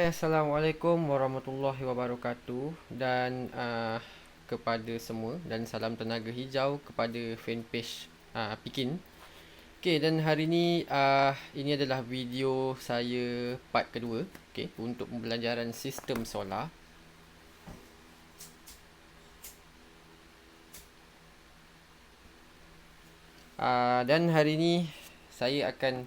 Hai, Assalamualaikum warahmatullahi wabarakatuh dan kepada semua dan salam tenaga hijau kepada fanpage Pikin. Okay, dan hari ni ini adalah video saya part kedua, okay, untuk pembelajaran sistem solar. Dan hari ni saya akan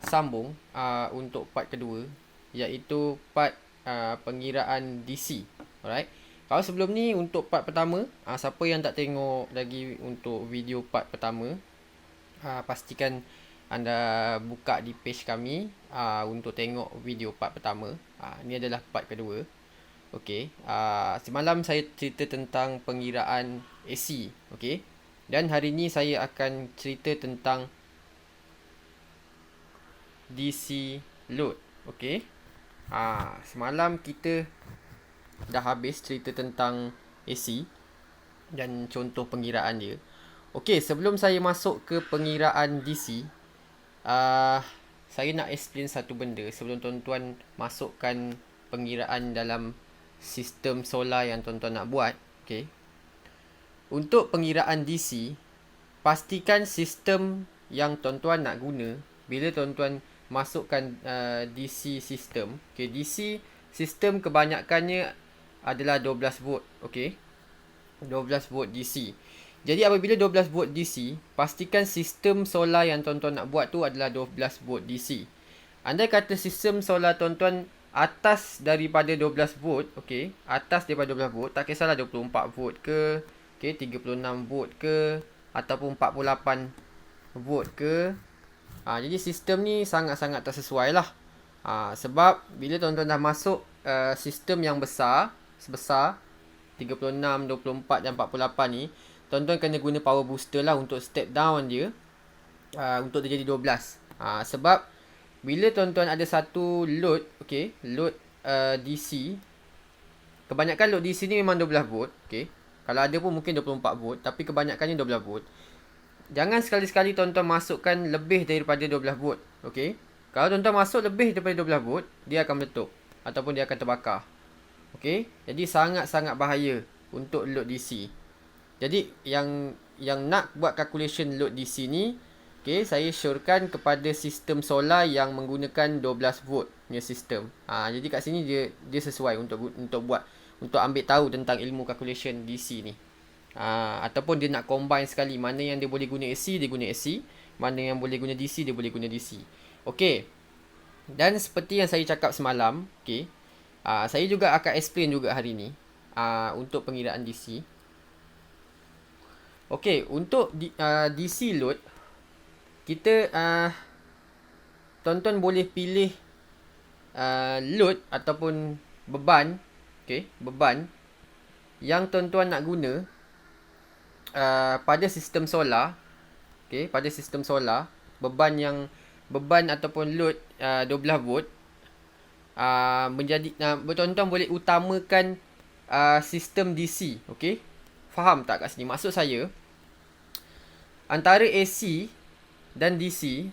sambung untuk part kedua, iaitu part pengiraan DC. Alright. Kalau sebelum ni untuk part pertama, siapa yang tak tengok lagi untuk video part pertama, pastikan anda buka di page kami untuk tengok video part pertama. Ini adalah part kedua. Okey. Semalam saya cerita tentang pengiraan AC. Okey. Dan hari ni saya akan cerita tentang DC load. Okey. Semalam kita dah habis cerita tentang AC dan contoh pengiraan dia. Okey, sebelum saya masuk ke pengiraan DC, saya nak explain satu benda sebelum tuan-tuan masukkan pengiraan dalam sistem solar yang tuan-tuan nak buat. Okey. Untuk pengiraan DC, pastikan sistem yang tuan-tuan nak guna bila tuan-tuan masukkan DC sistem. Okay, DC sistem kebanyakannya adalah 12 volt. Okay, 12 volt DC. Jadi apabila 12 volt DC, pastikan sistem solar yang tuan-tuan nak buat tu adalah 12 volt DC. Andai kata sistem solar tuan-tuan atas daripada 12 volt, okay, atas daripada 12 volt, tak kisahlah 24 volt ke, okay, 36 volt ke, ataupun 48 volt ke. Jadi sistem ni sangat-sangat tak sesuai lah. Sebab bila tuan-tuan dah masuk sistem yang besar, sebesar 36, 24 dan 48 ni, tuan-tuan kena guna power booster lah untuk step down dia, untuk dia jadi 12. Sebab bila tuan-tuan ada satu load, okay, load DC, kebanyakan load DC ni memang 12 volt, okay. Kalau ada pun mungkin 24 volt, tapi kebanyakannya 12 volt. Jangan sekali-sekali tuan-tuan masukkan lebih daripada 12 volt. Okey. Kalau tuan-tuan masuk lebih daripada 12 volt, dia akan meletup ataupun dia akan terbakar. Okey. Jadi sangat-sangat bahaya untuk load DC. Jadi yang nak buat calculation load DC ni, okey, saya syorkan kepada sistem solar yang menggunakan 12 volt punya sistem. Jadi kat sini dia sesuai untuk buat, untuk ambil tahu tentang ilmu calculation DC ni. Ataupun dia nak combine sekali, mana yang dia boleh guna AC, dia guna AC, mana yang boleh guna DC, dia boleh guna DC. Okey. Dan seperti yang saya cakap semalam, okey, saya juga akan explain juga hari ni untuk pengiraan DC. Okey, untuk DC load, kita tuan-tuan boleh pilih load ataupun beban, okey, beban yang tuan-tuan nak guna pada sistem solar. Okay, pada sistem solar, beban ataupun load 12 volt menjadi tuan-tuan boleh utamakan sistem DC. Okay, faham tak kat sini? Maksud saya, antara AC dan DC,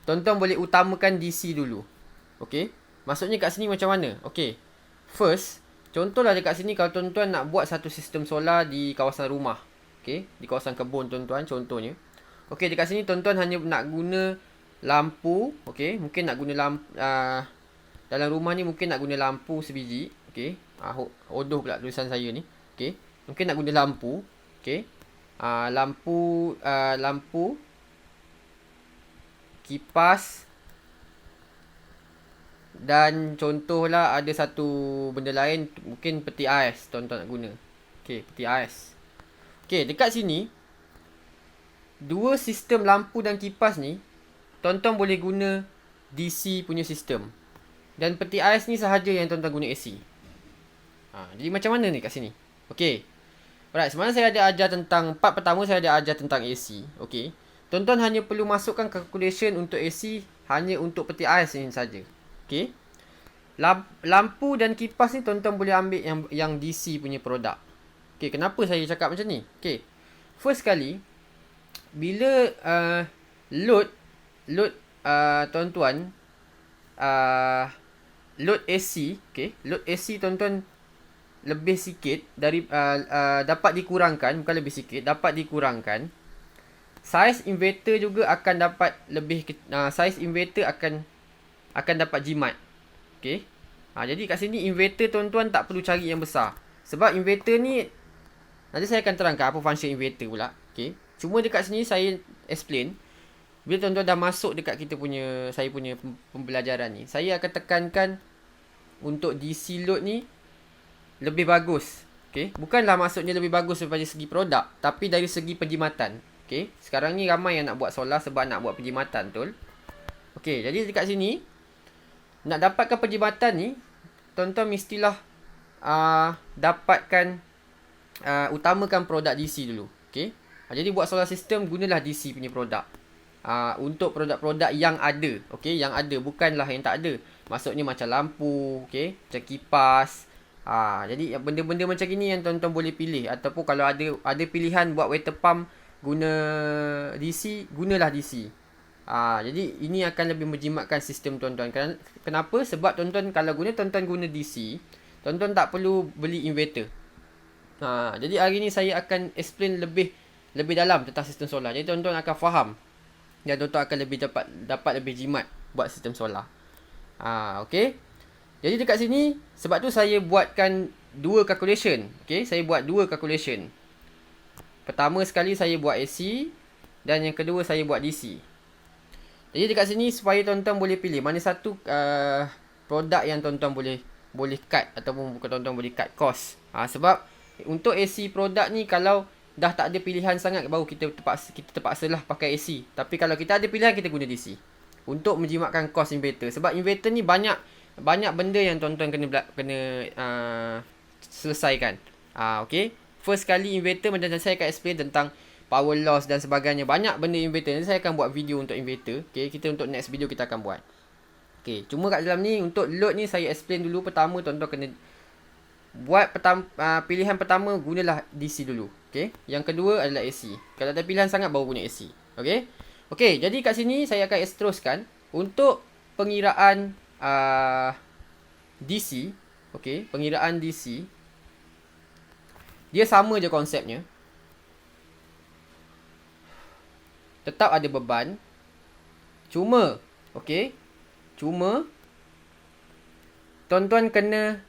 tuan-tuan boleh utamakan DC dulu. Okay, maksudnya kat sini macam mana? Okay, first, contohlah dekat sini kalau tuan-tuan nak buat satu sistem solar di kawasan rumah. Okay, di kawasan kebun tuan-tuan contohnya. Okay, dekat sini tuan-tuan hanya nak guna lampu. Okay, mungkin nak guna lampu, dalam rumah ni mungkin nak guna lampu sebiji. Okay, hodoh pula tulisan saya ni. Okay, mungkin nak guna lampu. Okay, lampu, kipas, dan contohlah ada satu benda lain, mungkin peti ais tuan-tuan nak guna. Okay, peti ais. Okay, dekat sini, dua sistem lampu dan kipas ni, tuan-tuan boleh guna DC punya sistem. Dan peti ais ni sahaja yang tuan-tuan guna AC. Jadi macam mana ni kat sini? Okay. Alright, semalam saya ada ajar tentang, part pertama saya ada ajar tentang AC. Okay. Tuan-tuan hanya perlu masukkan calculation untuk AC hanya untuk peti ais ni saja. Okay. Lampu dan kipas ni tuan-tuan boleh ambil yang DC punya produk. Okay, kenapa saya cakap macam ni? Okay, first kali, bila load tuan-tuan load AC, okay, load AC tuan-tuan lebih sikit dari dapat dikurangkan, bukan lebih sikit, dapat dikurangkan, saiz inverter juga akan dapat lebih saiz inverter akan dapat jimat. Okay. Jadi kat sini inverter tuan-tuan tak perlu cari yang besar. Sebab inverter ni nanti saya akan terangkan apa function inverter pula. Okay. Cuma dekat sini saya explain. Bila tuan-tuan dah masuk dekat saya punya pembelajaran ni, saya akan tekankan untuk DC load ni lebih bagus. Okay. Bukanlah maksudnya lebih bagus daripada segi produk, tapi dari segi penjimatan. Okay. Sekarang ni ramai yang nak buat solar sebab nak buat penjimatan, betul? Okay. Jadi dekat sini, nak dapatkan penjimatan ni, tuan-tuan mestilah dapatkan, utamakan produk DC dulu. Okay. Jadi buat solar system, gunalah DC punya produk. Untuk produk-produk yang ada, okay, yang ada, bukanlah yang tak ada. Maksudnya macam lampu, okay, macam kipas. Jadi benda-benda macam ini yang tuan-tuan boleh pilih. Ataupun kalau ada pilihan buat water pump guna DC, gunalah DC. Jadi ini akan lebih menjimatkan sistem tuan-tuan. Kenapa? Sebab tuan-tuan kalau tuan-tuan guna DC, tuan-tuan tak perlu beli inverter. Jadi hari ni saya akan explain lebih dalam tentang sistem solar. Jadi tuan-tuan akan faham. Dan tuan-tuan akan lebih dapat lebih jimat buat sistem solar. Okay. Jadi dekat sini, sebab tu saya buatkan 2 calculation. Okay, saya buat 2 calculation. Pertama sekali saya buat AC. Dan yang kedua saya buat DC. Jadi dekat sini supaya tuan-tuan boleh pilih mana satu produk yang tuan-tuan boleh cut. Ataupun tuan-tuan boleh cut cost. Sebab untuk AC produk ni kalau dah tak ada pilihan sangat, baru kita terpaksalah pakai AC. Tapi kalau kita ada pilihan, kita guna DC untuk menjimatkan kos inverter. Sebab inverter ni banyak benda yang tuan-tuan kena selesaikan. Okay. First kali inverter, macam saya akan explain tentang power loss dan sebagainya. Banyak benda inverter. Nanti saya akan buat video untuk inverter. Okay. Kita untuk next video kita akan buat. Okay. Cuma kat dalam ni, untuk load ni saya explain dulu. Pertama, tuan-tuan kena buat pilihan pertama, gunalah DC dulu. Okay. Yang kedua adalah AC. Kalau ada pilihan sangat, baru guna AC. Okay. Okay. Jadi kat sini saya akan teruskan untuk pengiraan DC. Okay. Pengiraan DC, dia sama je konsepnya. Tetap ada beban. Cuma, okay, tuan-tuan kena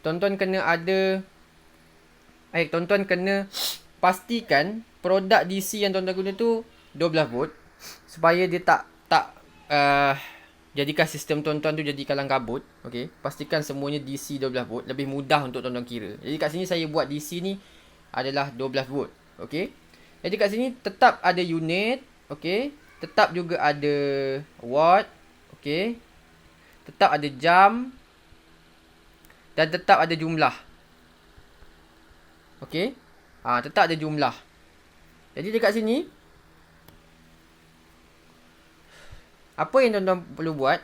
tuan-tuan kena pastikan produk DC yang tuan-tuan guna tu 12 volt supaya dia tak jadikan sistem tuan-tuan tu jadi kalang kabut. Okey, pastikan semuanya DC 12 volt, lebih mudah untuk tuan-tuan kira. Jadi kat sini saya buat DC ni adalah 12 volt. Okey. Jadi kat sini tetap ada unit, okey. Tetap juga ada watt, okey. Tetap ada jam dan tetap ada jumlah. Okey. Tetap ada jumlah. Jadi dekat sini, apa yang tuan-tuan perlu buat?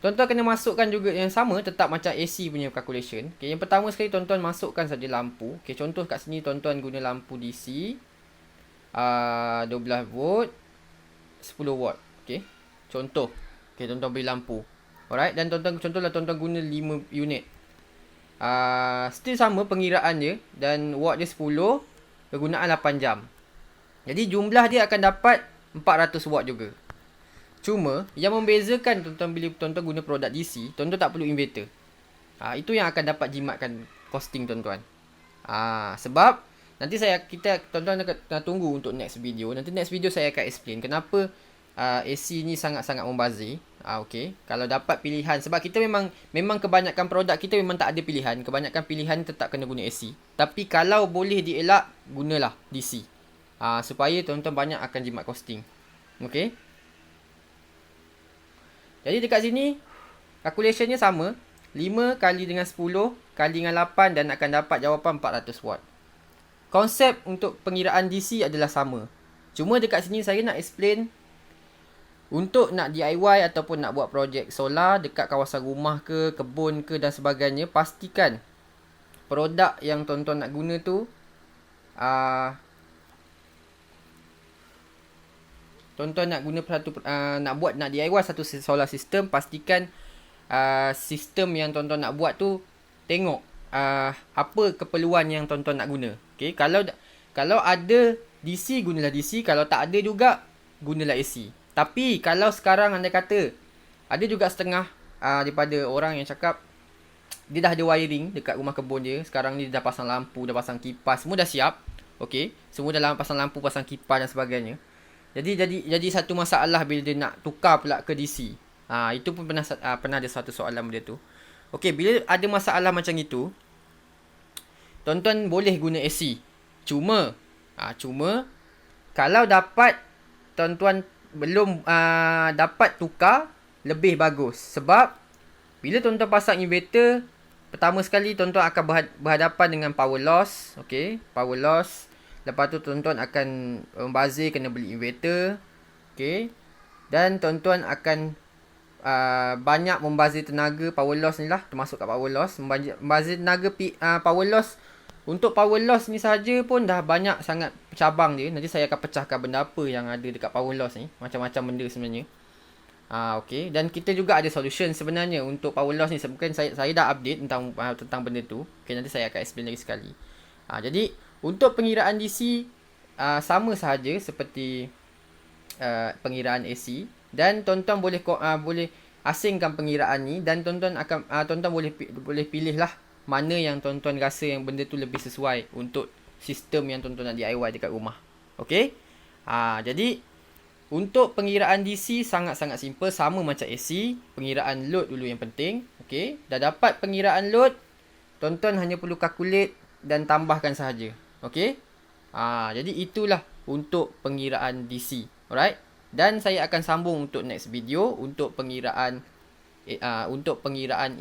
Tuan-tuan kena masukkan juga yang sama, tetap macam AC punya calculation. Okay, yang pertama sekali tuan-tuan masukkan saja lampu. Okay, contoh kat sini tuan-tuan guna lampu DC 12 volt 10 watt. Okay, contoh. Okay, tuan-tuan beli lampu. Alright, dan contohlah tuan-tuan guna 5 unit. Still sama pengiraan dia, dan watt dia 10, kegunaan 8 jam. Jadi jumlah dia akan dapat 400 watt juga. Cuma yang membezakan tuan-tuan bila tuan-tuan guna produk DC, tuan-tuan tak perlu inverter. Itu yang akan dapat jimatkan costing tuan-tuan. Sebab nanti tuan-tuan nak tunggu untuk next video. Nanti next video saya akan explain kenapa AC ni sangat-sangat membazir. Okay. Kalau dapat pilihan, sebab kita memang kebanyakan produk kita memang tak ada pilihan. Kebanyakan pilihan tetap kena guna AC. Tapi kalau boleh dielak, gunalah DC. Supaya tuan-tuan banyak akan jimat costing. Okay. Jadi dekat sini calculationnya sama, 5 kali dengan 10 kali dengan 8, dan akan dapat jawapan 400 watt. Konsep untuk pengiraan DC adalah sama. Cuma dekat sini saya nak explain, untuk nak DIY ataupun nak buat projek solar dekat kawasan rumah ke, kebun ke dan sebagainya, pastikan produk yang tuan-tuan nak guna tu tuan-tuan nak guna nak DIY satu solar system, pastikan sistem yang tuan-tuan nak buat tu tengok apa keperluan yang tuan-tuan nak guna. Okay, kalau ada DC, gunalah DC. Kalau tak ada juga, gunalah AC. Tapi kalau sekarang anda kata ada juga setengah daripada orang yang cakap dia dah ada wiring dekat rumah kebun dia. Sekarang ni dia dah pasang lampu, dah pasang kipas, semua dah siap. Okey, semua dah pasang lampu, pasang kipas dan sebagainya. Jadi satu masalah bila dia nak tukar pula ke DC. Itu pun pernah ada satu soalan benda tu. Okey, bila ada masalah macam itu, tuan-tuan boleh guna AC. Cuma kalau dapat tuan-tuan belum dapat tukar, lebih bagus. Sebab bila tuan-tuan pasang inverter, pertama sekali tuan-tuan akan berhadapan dengan power loss. Okey, power loss. Lepas tu tuan-tuan akan membazir kena beli inverter. Okey. Dan tuan-tuan akan banyak membazir tenaga. Power loss ni lah termasuk kat power loss. Membazir tenaga power loss. Untuk power loss ni saja pun dah banyak sangat cabang dia. Nanti saya akan pecahkan benda apa yang ada dekat power loss ni. Macam-macam benda sebenarnya. Okay. Dan kita juga ada solution sebenarnya untuk power loss ni. Sebabkan saya dah update tentang benda tu. Okay, nanti saya akan explain lagi sekali. Jadi untuk pengiraan DC sama sahaja seperti pengiraan AC. Dan tuan-tuan boleh asingkan pengiraan ni. Dan tuan-tuan boleh pilih lah mana yang tuan-tuan rasa yang benda tu lebih sesuai untuk sistem yang tuan-tuan nak DIY dekat rumah. Okay. Jadi untuk pengiraan DC sangat-sangat simple, sama macam AC. Pengiraan load dulu yang penting. Okay. Dah dapat pengiraan load, tuan-tuan hanya perlu calculate dan tambahkan sahaja. Okay. Jadi itulah untuk pengiraan DC. Alright. Dan saya akan sambung untuk next video untuk pengiraan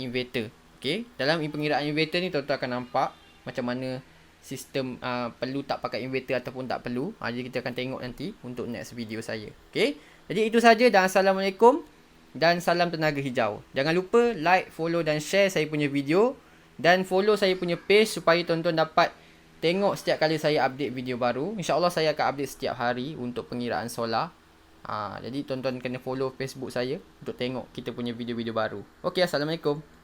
inverter. Okay. Dalam pengiraan inverter ni tuan-tuan akan nampak macam mana sistem perlu tak pakai inverter ataupun tak perlu. Jadi kita akan tengok nanti untuk next video saya. Okay. Jadi itu saja dan Assalamualaikum dan salam tenaga hijau. Jangan lupa like, follow dan share saya punya video. Dan follow saya punya page supaya tuan-tuan dapat tengok setiap kali saya update video baru. InsyaAllah saya akan update setiap hari untuk pengiraan solar. Jadi tuan-tuan kena follow Facebook saya untuk tengok kita punya video-video baru. Okay, Assalamualaikum.